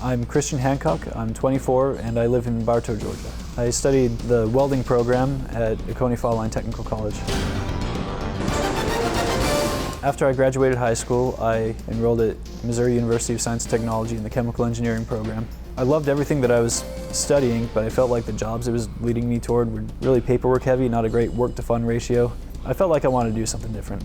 I'm Christian Hancock, I'm 24, and I live in Bartow, Georgia. I studied the welding program at Oconee Technical College. After I graduated high school, I enrolled at Missouri University of Science and Technology in the chemical engineering program. I loved everything that I was studying, but I felt like the jobs it was leading me toward were really paperwork heavy, not a great work to fun ratio. I felt like I wanted to do something different.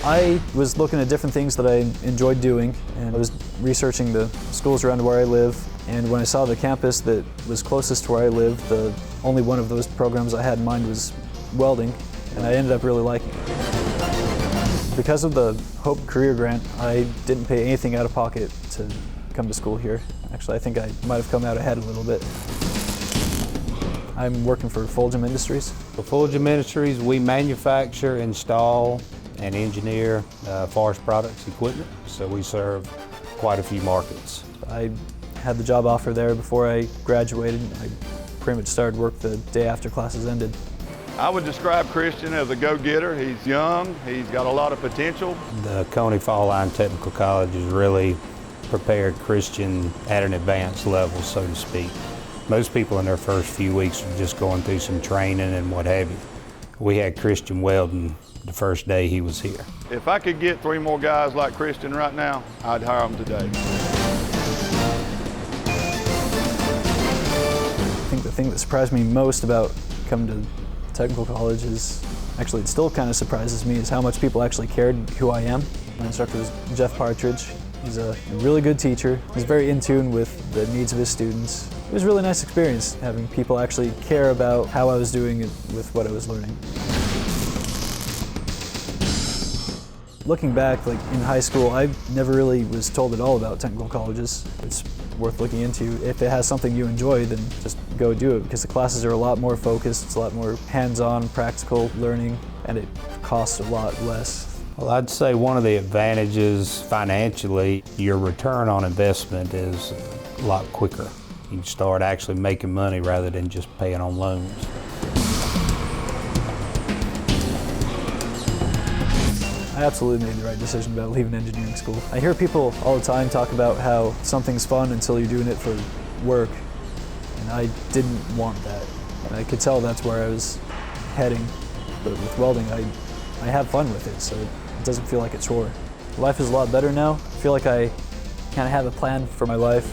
I was looking at different things that I enjoyed doing, and I was researching the schools around where I live, and when I saw the campus that was closest to where I live, the only one of those programs I had in mind was welding, and I ended up really liking it. Because of the Hope Career Grant, I didn't pay anything out of pocket to come to school here. Actually, I think I might have come out ahead a little bit. I'm working for Fulgham Industries. For Fulgham Industries, we manufacture, install, and engineer forest products equipment, so we serve quite a few markets. I had the job offer there before I graduated. I pretty much started work the day after classes ended. I would describe Christian as a go-getter. He's young, he's got a lot of potential. The Oconee Technical College has really prepared Christian at an advanced level, so to speak. Most people in their first few weeks are just going through some training and what have you. We had Christian welding the first day he was here. If I could get 3 more guys like Christian right now, I'd hire them today. I think the thing that surprised me most about coming to technical college is, actually it still kind of surprises me, is how much people actually cared who I am. My instructor was Jeff Partridge. He's a really good teacher. He's very in tune with the needs of his students. It was a really nice experience having people actually care about how I was doing with what I was learning. Looking back, like in high school, I never really was told at all about technical colleges. It's worth looking into. If it has something you enjoy, then just go do it, because the classes are a lot more focused, it's a lot more hands-on, practical learning, and it costs a lot less. Well, I'd say one of the advantages financially, your return on investment is a lot quicker. You can start actually making money rather than just paying on loans. I absolutely made the right decision about leaving engineering school. I hear people all the time talk about how something's fun until you're doing it for work, and I didn't want that. And I could tell that's where I was heading, but with welding, I have fun with it, so it doesn't feel like a chore. Life is a lot better now. I feel like I kind of have a plan for my life.